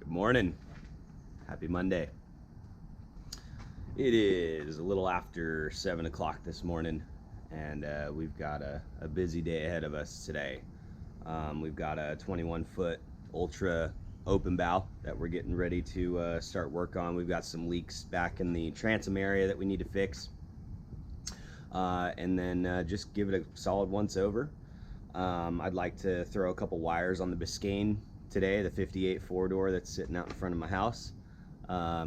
Good morning. Happy Monday. It is a little after 7 o'clock this morning, and we've got a busy day ahead of us today. We've got a 21-foot ultra open bow that we're getting ready to start work on. We've got some leaks back in the transom area that we need to fix, and then just give it a solid once over. I'd like to throw a couple wires on the Biscayne today, the 58 four-door that's sitting out in front of my house. Yeah,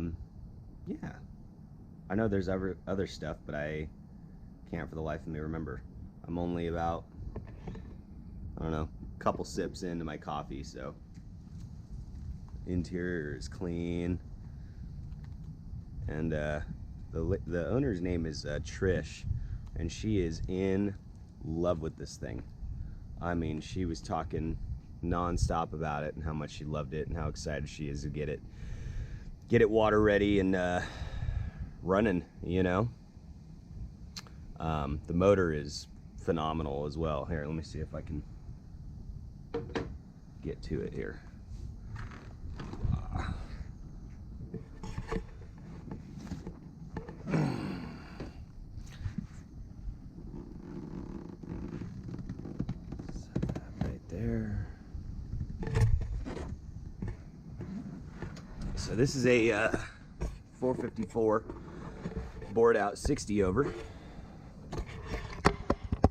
I know there's other stuff, but I can't for the life of me remember. I'm only about, I don't know, a couple sips into my coffee, so interior is clean. And the owner's name is Trish, and she is in love with this thing. I mean, she was talking non-stop about it and how much she loved it and how excited she is to get it water ready and running, you know. The motor is phenomenal as well. Here, let me see if I can get to it here. Set that right there. So this is a 454 bored out 60 over.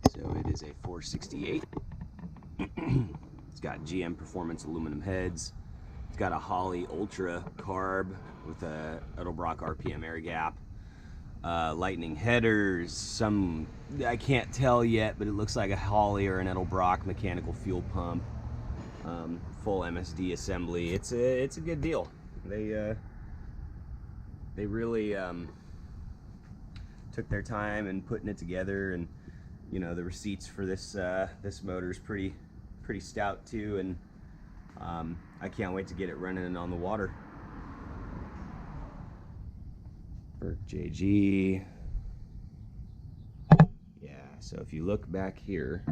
So it is a 468. It's got GM Performance aluminum heads. It's got a Holley Ultra carb with a Edelbrock RPM air gap. Lightning headers, some, I can't tell yet, but it looks like a Holley or an Edelbrock mechanical fuel pump. Full MSD assembly. It's a good deal. They really took their time in putting it together, and you know, the receipts for this this motor is pretty stout too, and I can't wait to get it running and on the water. For JG, yeah. So if you look back here,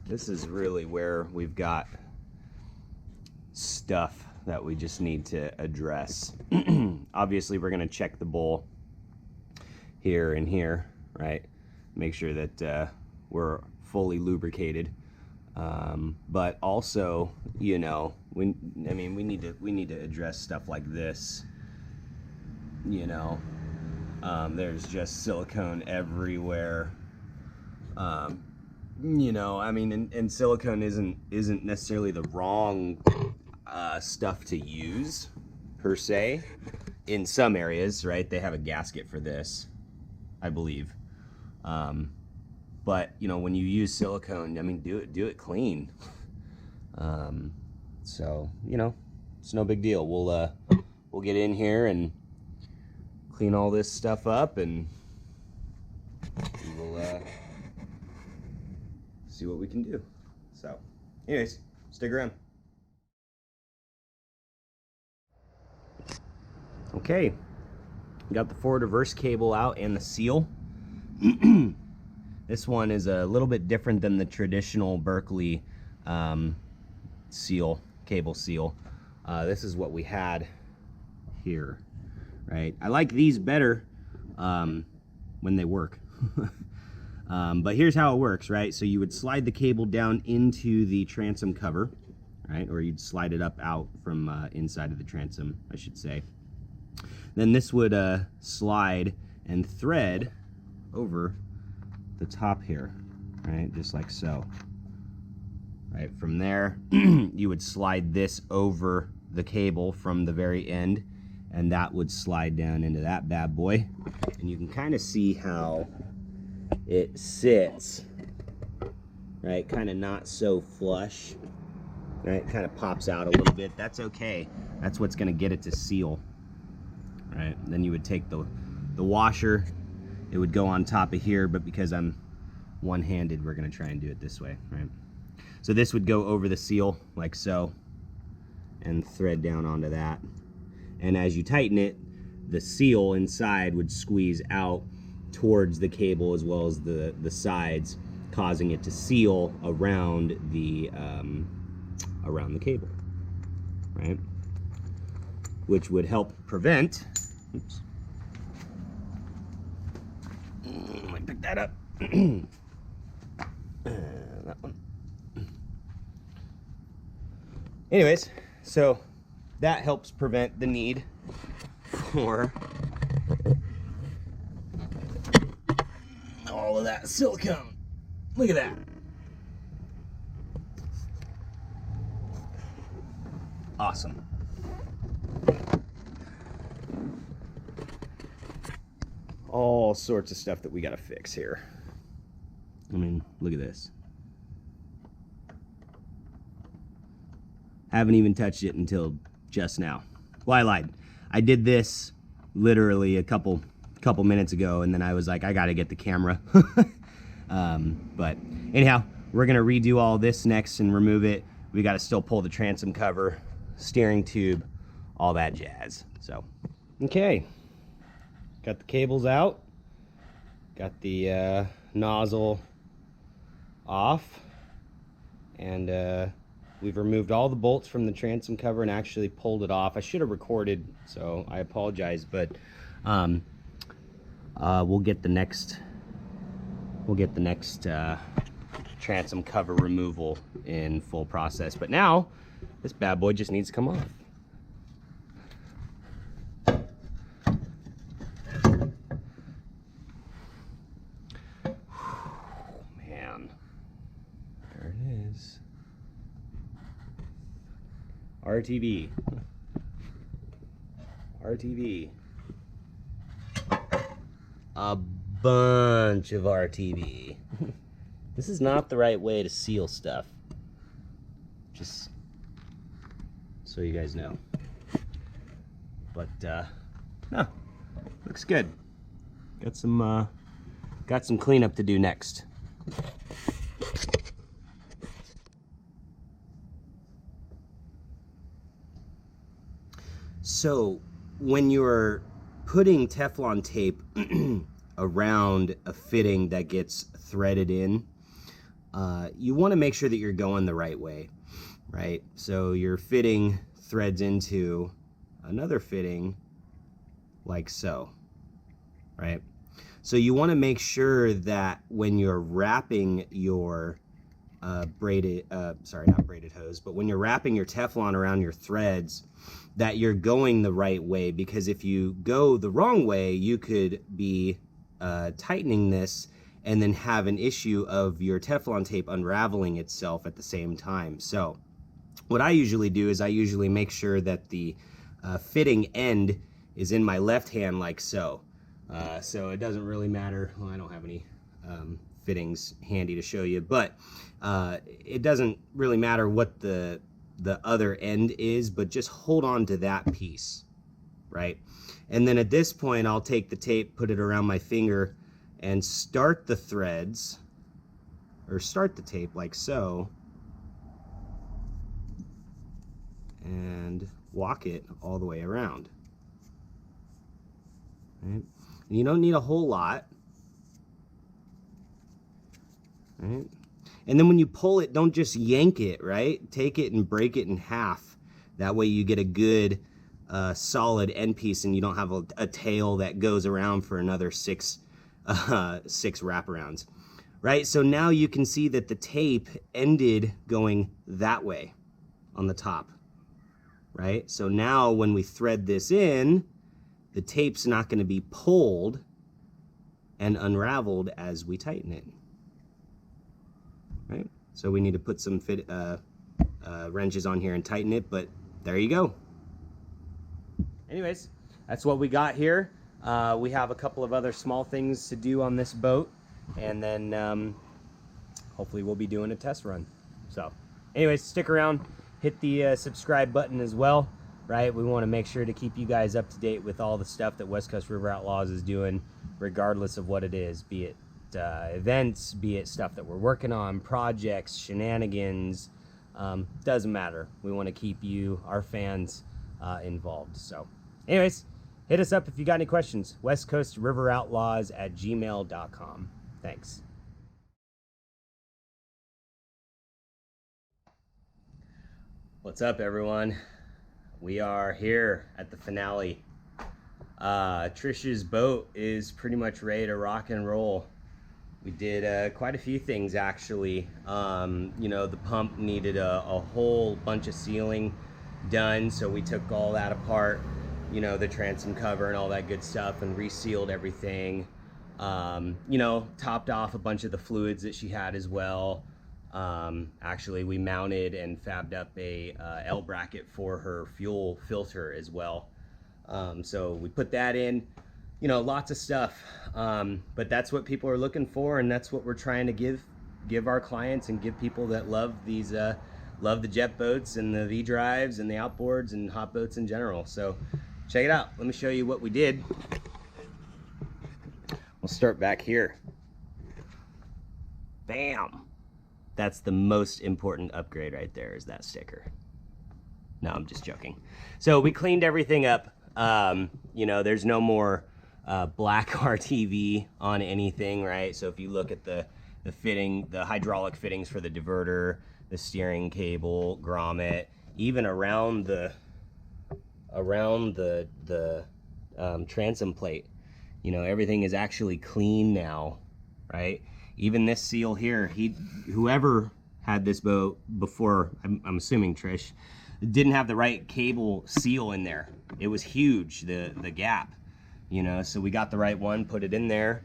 this is really where we've got stuff that we just need to address. Obviously, we're going to check the bowl here and here, right? Make sure that we're fully lubricated. But also, you know, we need to address stuff like this. You know, there's just silicone everywhere. You know, I mean, and silicone isn't necessarily the wrong stuff to use per se. In some areas, right, they have a gasket for this, I believe. But you know, when you use silicone, I mean, do it clean. So you know, it's no big deal. We'll get in here and clean all this stuff up, and we'll see what we can do. So anyways, stick around. Okay, got the forward reverse cable out and the seal. This one is a little bit different than the traditional Berkeley cable seal. This is what we had here, right? I like these better when they work. But here's how it works, right? So you would slide the cable down into the transom cover, right? Or you'd slide it up out from inside of the transom, I should say. Then this would slide and thread over the top here, right? Just like so. Right, from there, you would slide this over the cable from the very end, and that would slide down into that bad boy. And you can kind of see how it sits, right? Kind of not so flush, right? Kind of pops out a little bit. That's okay. That's what's going to get it to seal, right? Then you would take the washer. It would go on top of here, but because I'm one-handed, we're going to try and do it this way, right? So this would go over the seal like so and thread down onto that. And as you tighten it, the seal inside would squeeze out towards the cable as well as the sides, causing it to seal around the cable, right? Which would help prevent, oops. Let me pick that up. That one. Anyways, so that helps prevent the need for all of that silicone. Look at that. Awesome. All sorts of stuff that we got to fix here. I mean, look at this. Haven't even touched it until just now. Well, I lied. I did this literally a couple minutes ago, and then I was like, I got to get the camera. But anyhow, we're going to redo all this next and remove it. We got to still pull the transom cover, steering tube, all that jazz. So, okay. Got the cables out. Got the nozzle off. And we've removed all the bolts from the transom cover and actually pulled it off. I should have recorded, so I apologize, but we'll get the next transom cover removal in full process. But now this bad boy just needs to come off. Man, there it is. RTV. RTV. A bunch of RTV. This is not the right way to seal stuff. Just so you guys know. But no, looks good. Got some cleanup to do next. So when you're putting Teflon tape around a fitting that gets threaded in, you want to make sure that you're going the right way, right? So your fitting threads into another fitting like so, right? So you want to make sure that when you're wrapping your not braided hose, but when you're wrapping your Teflon around your threads, that you're going the right way, because if you go the wrong way, you could be tightening this and then have an issue of your Teflon tape unraveling itself at the same time. So what I usually do is I usually make sure that the fitting end is in my left hand like so. So it doesn't really matter. Well, I don't have any fittings handy to show you, but it doesn't really matter what the other end is, but just hold on to that piece, right? And then at this point, I'll take the tape, put it around my finger, and start the threads, or start the tape like so, and walk it all the way around. Right? And you don't need a whole lot. Right? And then when you pull it, don't just yank it, right? Take it and break it in half. That way you get a good solid end piece, and you don't have a tail that goes around for another six wraparounds, right? So now you can see that the tape ended going that way on the top, right? So now when we thread this in, the tape's not going to be pulled and unraveled as we tighten it. Right? So we need to put some wrenches on here and tighten it, but there you go. Anyways, that's what we got here. We have a couple of other small things to do on this boat, and then hopefully we'll be doing a test run. So anyways, stick around, hit the subscribe button as well, right? We want to make sure to keep you guys up to date with all the stuff that West Coast River Outlaws is doing, regardless of what it is, be it events, be it stuff that we're working on, projects, shenanigans, doesn't matter. We want to keep you, our fans, involved. So anyways, hit us up if you got any questions. westcoastriveroutlaws@gmail.com. Thanks. What's up, everyone? We are here at the finale. Trish's boat is pretty much ready to rock and roll. We did quite a few things actually. You know, the pump needed a whole bunch of sealing done, so we took all that apart, you know, the transom cover and all that good stuff, and resealed everything. You know, topped off a bunch of the fluids that she had as well. Actually, we mounted and fabbed up a L bracket for her fuel filter as well. So we put that in, you know, lots of stuff. But that's what people are looking for, and that's what we're trying to give our clients and give people that love these, love the jet boats and the V-drives and the outboards and hot boats in general. So check it out. Let me show you what we did. We'll start back here. Bam! That's the most important upgrade right there, is that sticker. No, I'm just joking. So we cleaned everything up. You know, there's no more black RTV on anything, right? So if you look at the fitting, the hydraulic fittings for the diverter, the steering cable, grommet, even around the transom plate, you know, everything is actually clean now, right? Even this seal here, whoever had this boat before, I'm assuming Trish, didn't have the right cable seal in there. It was huge, the gap, you know, so we got the right one, put it in there,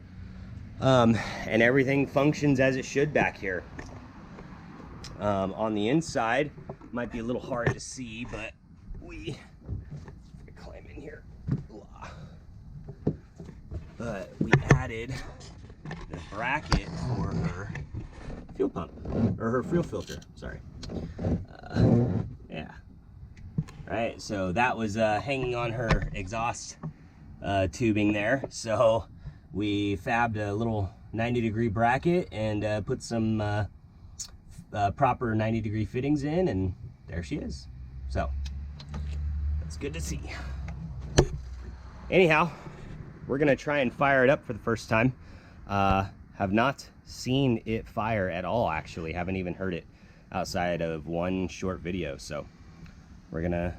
and everything functions as it should back here. On the inside, might be a little hard to see, but we climb in here. But we added the bracket for her fuel pump, or her fuel filter, sorry. Yeah. Right, so that was hanging on her exhaust tubing there. So we fabbed a little 90-degree bracket and put some proper 90-degree fittings in, and there she is. So that's good to see. Anyhow, we're gonna try and fire it up for the first time. Have not seen it fire at all, actually. Haven't even heard it outside of one short video. So we're gonna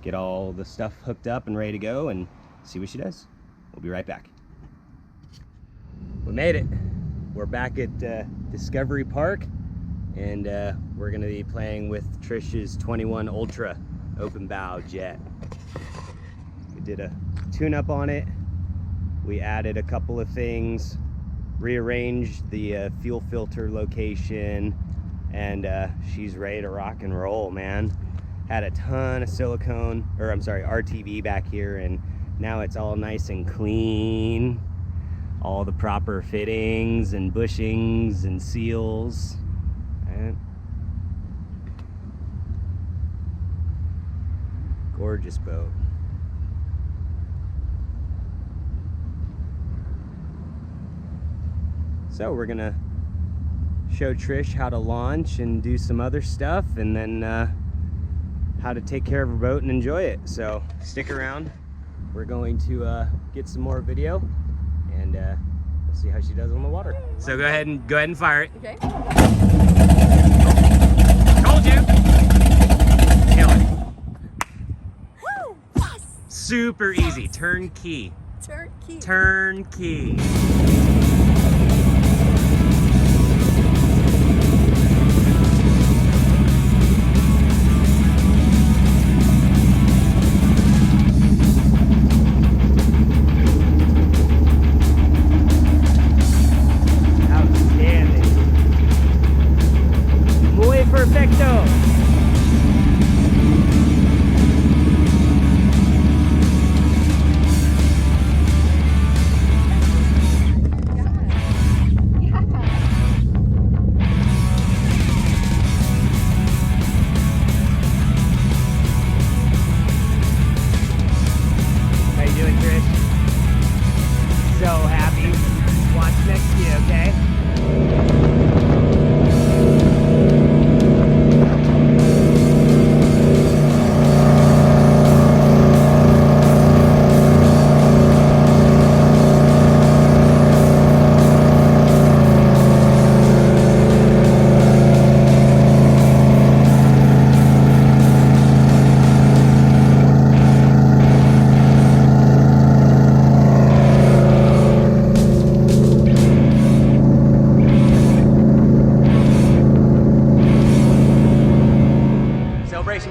get all the stuff hooked up and ready to go and see what she does. We'll be right back. We made it. We're back at Discovery Park, and we're gonna be playing with Trish's 21 Ultra open bow jet. We did a tune-up on it. We added a couple of things, rearranged the fuel filter location, and she's ready to rock and roll, man. Had a ton of silicone, or I'm sorry, RTV back here, and now it's all nice and clean. All the proper fittings and bushings and seals. And gorgeous boat. So we're gonna show Trish how to launch and do some other stuff, and then how to take care of her boat and enjoy it. So stick around. We're going to get some more video, and we'll see how she does on the water. So go ahead and fire it. Okay. Told you. Kill it. Woo! Yes! Super easy. Turnkey. Turnkey. Turnkey. Perfecto.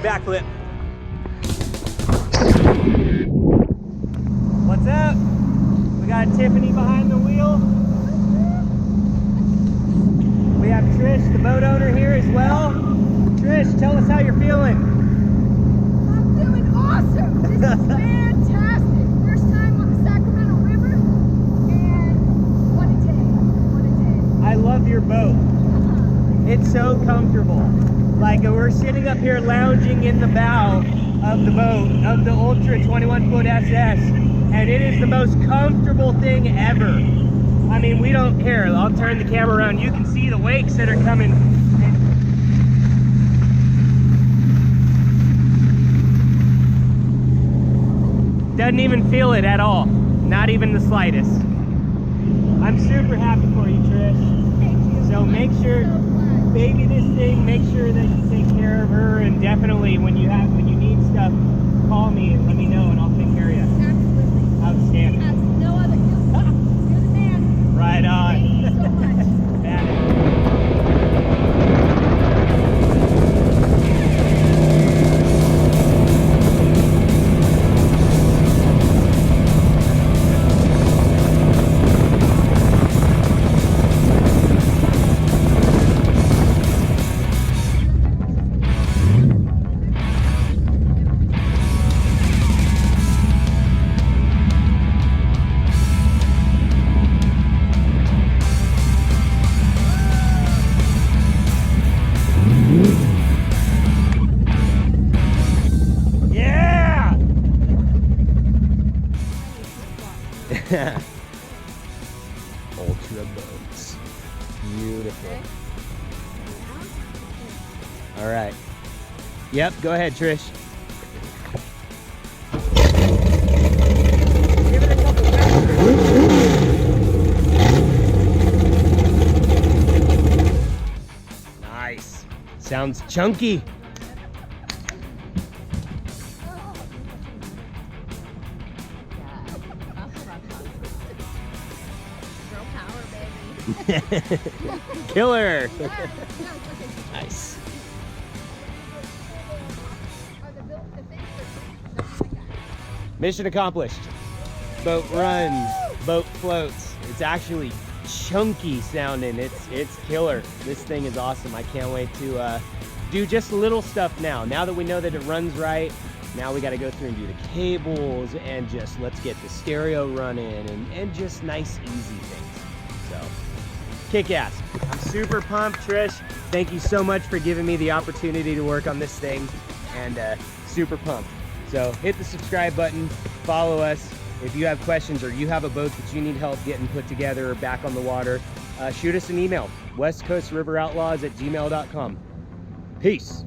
backflip. What's up? We got Tiffany behind the wheel. We have Trish, the boat owner, here as well. Trish, tell us how you're feeling. I'm feeling awesome. This is fantastic. First time on the Sacramento River, and what a day. What a day. I love your boat. It's so comfortable. Like we're sitting up here lounging in the bow of the boat, of the Ultra 21-foot SS, and it is the most comfortable thing ever. I mean, we don't care. I'll turn the camera around. You can see the wakes that are coming. Doesn't even feel it at all. Not even the slightest. I'm super happy for you, Trish. Thank you. So make sure, baby this thing, make sure that you take care of her, and definitely when you need stuff, call me and let me know and I'll take care of you. Absolutely. Outstanding. As no other. You're the man. Right on. Thank you so much. Got it. Ultra boats. Beautiful. All right. Yep, go ahead, Trish. Give it a couple seconds. Nice. Sounds chunky. Killer. Nice. Mission accomplished. Boat runs, boat floats. It's actually chunky sounding. It's killer. This thing is awesome. I can't wait to do just little stuff now. Now that we know that it runs right, now we got to go through and do the cables and just let's get the stereo running and just nice, easy things. So, kick ass. I'm super pumped, Trish. Thank you so much for giving me the opportunity to work on this thing, and super pumped. So hit the subscribe button, follow us. If you have questions or you have a boat that you need help getting put together or back on the water, shoot us an email, westcoastriveroutlaws@gmail.com. Peace.